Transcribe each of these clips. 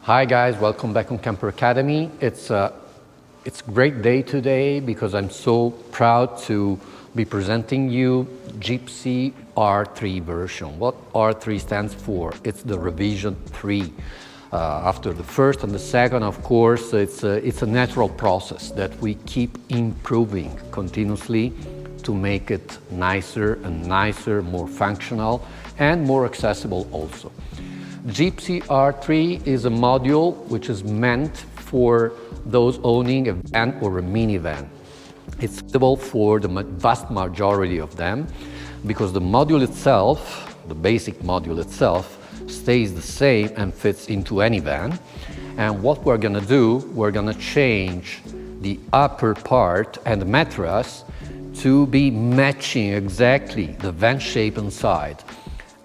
Hi guys, welcome back on Camper Academy. It's a great day today because I'm so proud to be presenting you Gipsy R3 version. What R3 stands for? It's the revision 3. After the first and the second, of course, it's a natural process that we keep improving continuously to make it nicer and nicer, more functional and more accessible also. Gipsy R3 is a module which is meant for those owning a van or a minivan. It's suitable for the vast majority of them because the module itself, the basic module itself, stays the same and fits into any van. And what we're gonna do, we're gonna change the upper part and the mattress to be matching exactly the van shape inside.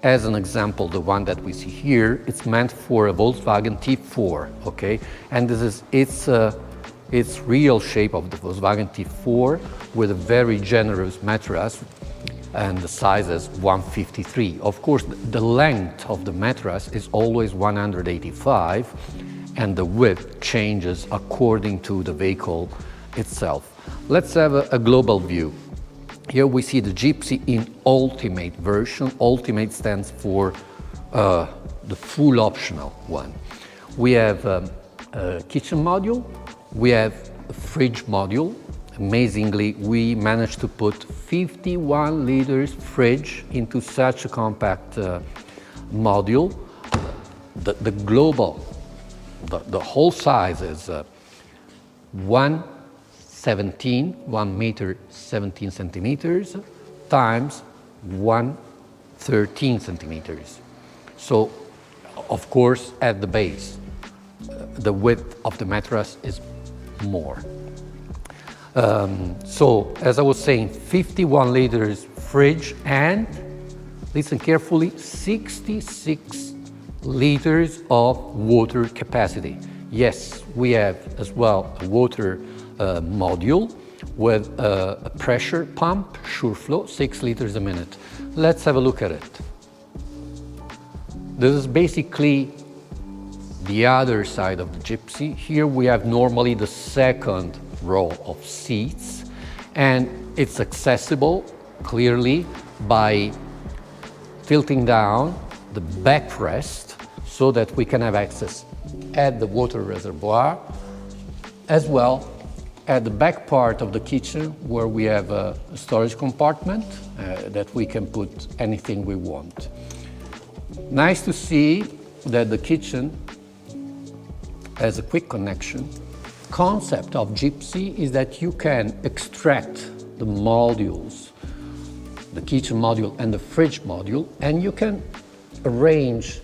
As an example, the one that we see here, it's meant for a Volkswagen T4, okay? And this is its real shape of the Volkswagen T4 with a very generous mattress, and the size is 153. Of course, the length of the mattress is always 185, and the width changes according to the vehicle itself. Let's have a global view. Here we see the Gipsy in Ultimate version. Ultimate stands for the full optional one. We have a kitchen module, we have a fridge module. Amazingly, we managed to put 51 liters fridge into such a compact module. The global, the whole size is 1 meter 17 centimeters times 113 centimeters. So, of course, at the base, the width of the mattress is more. So, as I was saying, 51 liters fridge and, listen carefully, 66 liters of water capacity. Yes, we have as well a water module with a pressure pump, SureFlow, 6 liters a minute. Let's have a look at it. This is basically the other side of the Gipsy. Here we have normally the second row of seats, and it's accessible clearly by tilting down the backrest so that we can have access at the water reservoir, as well at the back part of the kitchen where we have a storage compartment that we can put anything we want. Nice to see that the kitchen has a quick connection. Concept of Gipsy is that you can extract the modules, the kitchen module and the fridge module, and you can arrange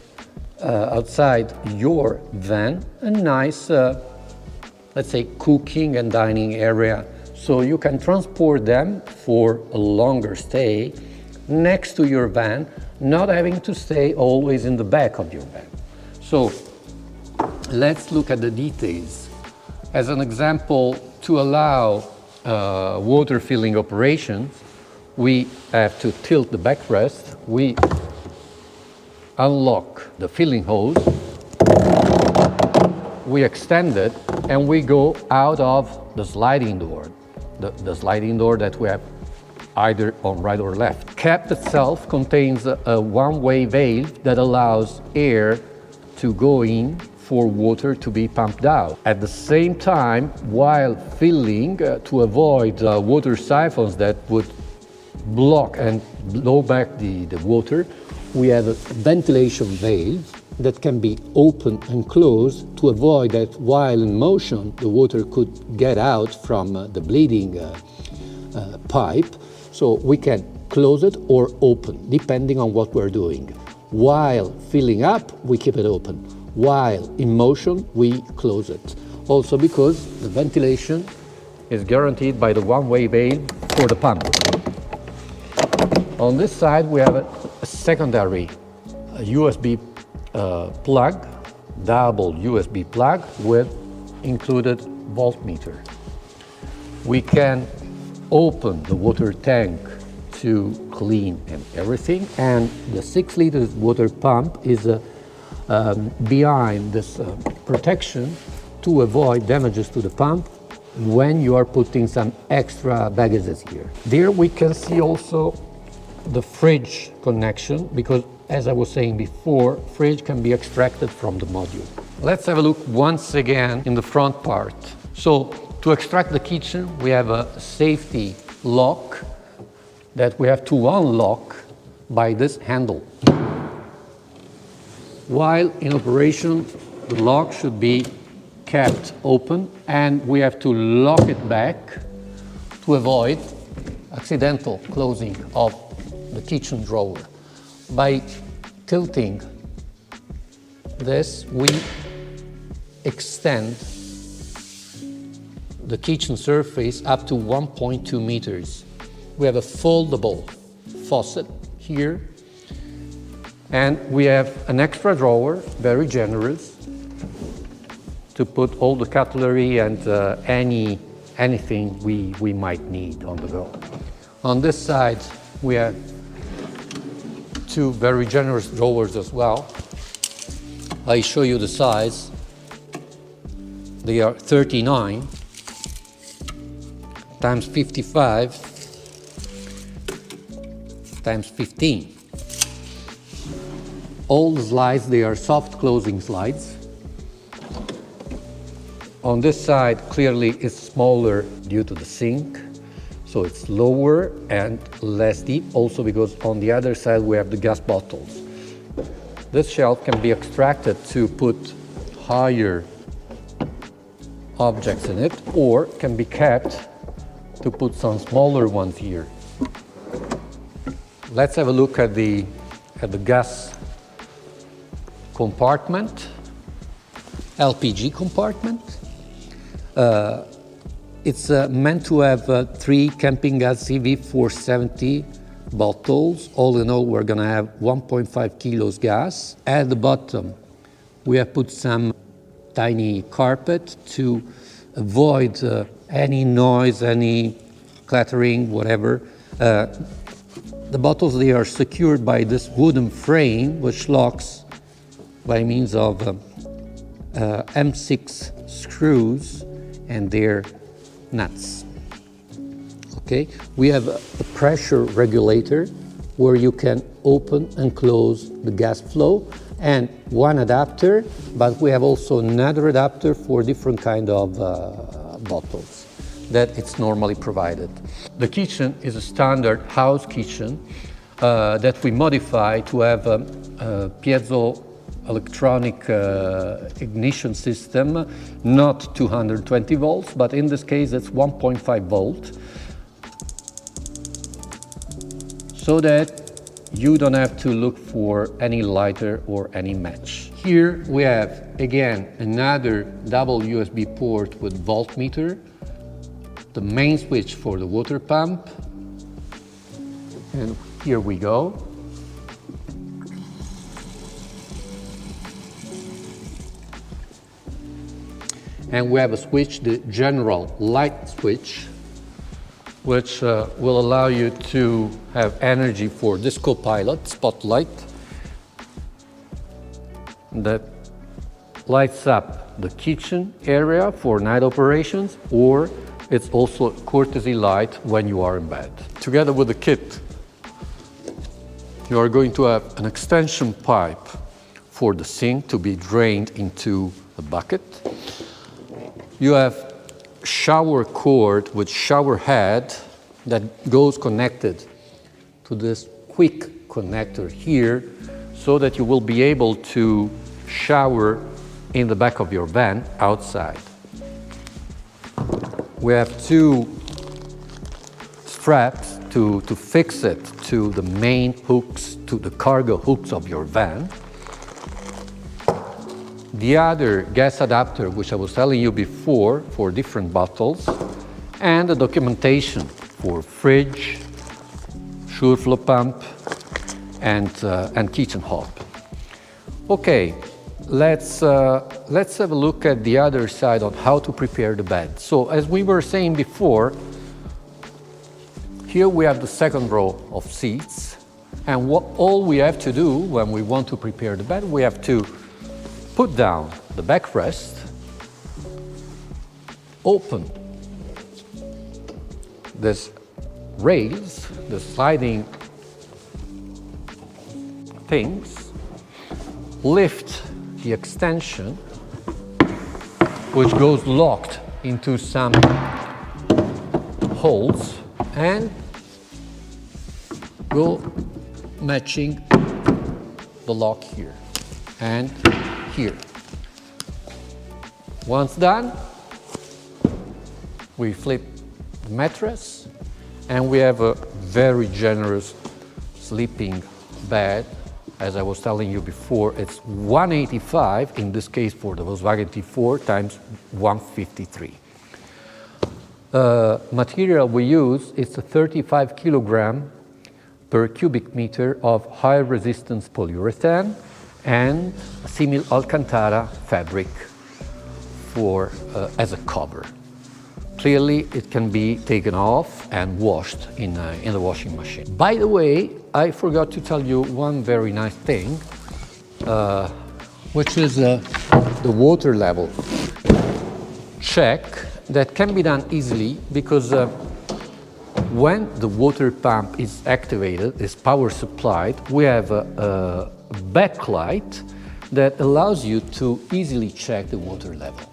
outside your van a nice let's say cooking and dining area, so you can transport them for a longer stay next to your van, not having to stay always in the back of your van. So let's look at the details. As an example, to allow water filling operations, we have to tilt the backrest, we unlock the filling hose, we extend it, and we go out of the sliding door, the sliding door that we have either on right or left. Cap itself contains a one-way valve that allows air to go in for water to be pumped out. At the same time, while filling, to avoid water siphons that would block and blow back the water, we have a ventilation valve that can be opened and closed to avoid that while in motion the water could get out from the bleeding pipe. So we can close it or open depending on what we're doing. While filling up, we keep it open. While in motion, we close it. Also because the ventilation is guaranteed by the one-way valve for the pump. On this side we have a secondary USB plug, double USB plug with included voltmeter. We can open the water tank to clean and everything, and the 6 liters water pump is a behind this protection to avoid damages to the pump when you are putting some extra baggages here. There we can see also the fridge connection, because as I was saying before, fridge can be extracted from the module. Let's have a look once again in the front part. So to extract the kitchen, we have a safety lock that we have to unlock by this handle. While in operation, the lock should be kept open and we have to lock it back to avoid accidental closing of the kitchen drawer. By tilting this, we extend the kitchen surface up to 1.2 meters. We have a foldable faucet here, and we have an extra drawer, very generous, to put all the cutlery and anything we might need on the go. On this side, we have two very generous drawers as well. I show you the size. They are 39 times 55 times 15. All the slides, they are soft closing slides. On this side, clearly it's smaller due to the sink, so it's lower and less deep, also because on the other side we have the gas bottles. This shelf can be extracted to put higher objects in it, or can be kept to put some smaller ones here. Let's have a look at the gas compartment, LPG compartment. It's meant to have 3 camping gas CV470 bottles. All in all, we're gonna have 1.5 kilos gas. At the bottom, we have put some tiny carpet to avoid any noise, any clattering, whatever. The bottles, they are secured by this wooden frame, which locks by means of M6 screws and their nuts. Okay, we have a pressure regulator where you can open and close the gas flow, and one adapter, but we have also another adapter for different kind of bottles that it's normally provided. The kitchen is a standard house kitchen that we modify to have a piezo electronic ignition system, not 220 volts, but in this case it's 1.5 volt, so that you don't have to look for any lighter or any match. Here we have again another double USB port with voltmeter, the main switch for the water pump, and here we go. And we have a switch, the general light switch, which will allow you to have energy for disco pilot spotlight that lights up the kitchen area for night operations, or it's also a courtesy light when you are in bed. Together with the kit, you are going to have an extension pipe for the sink to be drained into a bucket. You have shower cord with shower head that goes connected to this quick connector here, so that you will be able to shower in the back of your van outside. We have 2 straps to fix it to the main hooks, to the cargo hooks of your van. The other gas adapter, which I was telling you before, for different bottles, and the documentation for fridge, SureFlow pump, and kitchen hob. Okay, let's have a look at the other side on how to prepare the bed. So, as we were saying before, here we have the second row of seats, and all we have to do when we want to prepare the bed, we have to put down the backrest, open this rails, the sliding things, lift the extension, which goes locked into some holes, and go matching the lock here and here. Once done, we flip the mattress and we have a very generous sleeping bed. As I was telling you before, it's 185, in this case for the Volkswagen T4, times 153. Material we use is a 35 kilogram per cubic meter of high resistance polyurethane and simil alcantara fabric for as a cover. Clearly, it can be taken off and washed in the washing machine. By the way, I forgot to tell you one very nice thing, which is the water level check that can be done easily, because when the water pump is activated, is power supplied, we have a backlight that allows you to easily check the water level,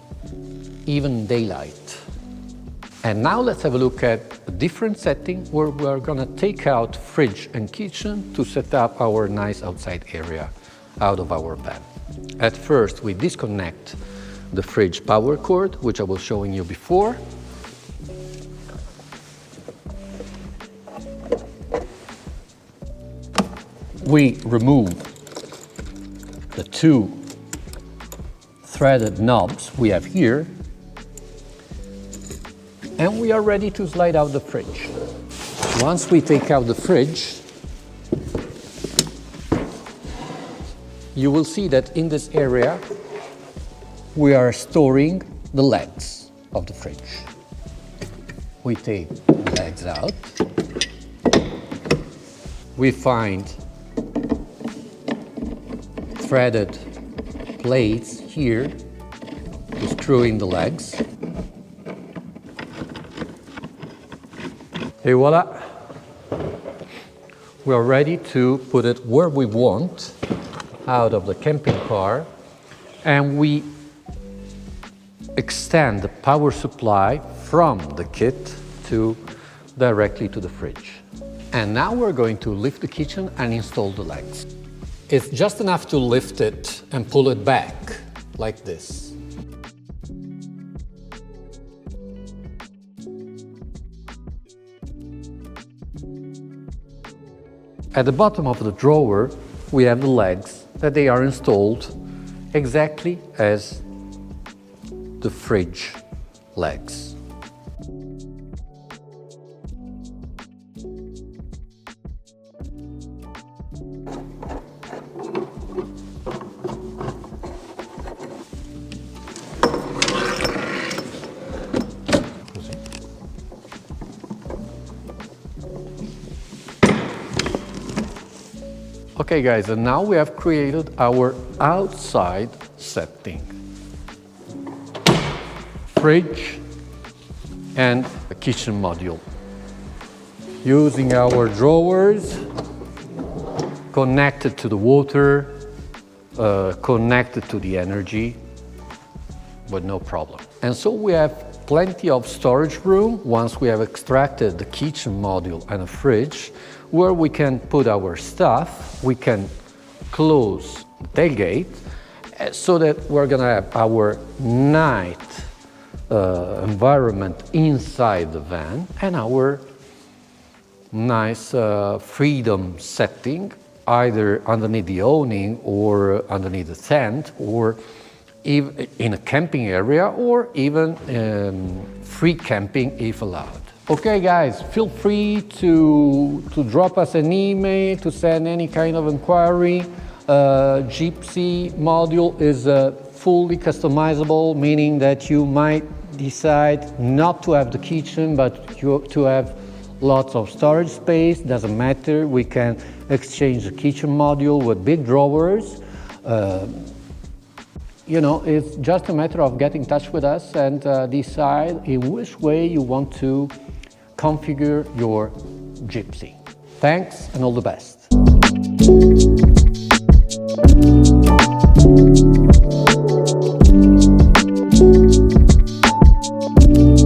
even daylight. And now let's have a look at a different setting where we're gonna take out fridge and kitchen to set up our nice outside area out of our van. At first, we disconnect the fridge power cord, which I was showing you before. We remove the two threaded knobs we have here, and we are ready to slide out the fridge. Once we take out the fridge, you will see that in this area we are storing the legs of the fridge. We take the legs out. We find threaded plates here to screw in the legs. Et voila! We are ready to put it where we want out of the camping car, and we extend the power supply from the kit directly to the fridge. And now we're going to lift the kitchen and install the legs. It's just enough to lift it and pull it back like this. At the bottom of the drawer, we have the legs that they are installed exactly as the fridge legs. Okay guys, and now we have created our outside setting. Fridge and a kitchen module. Using our drawers, connected to the water, connected to the energy, but no problem. And so we have plenty of storage room once we have extracted the kitchen module and a fridge, where we can put our stuff. We can close the tailgate so that we're gonna have our night environment inside the van and our nice freedom setting, either underneath the awning or underneath the tent, or even in a camping area, or even free camping if allowed. Okay guys, feel free to drop us an email, to send any kind of inquiry. Gipsy module is fully customizable, meaning that you might decide not to have the kitchen, but to have lots of storage space. Doesn't matter, we can exchange the kitchen module with big drawers. you know, it's just a matter of getting in touch with us and decide in which way you want to configure your Gipsy. Thanks and all the best.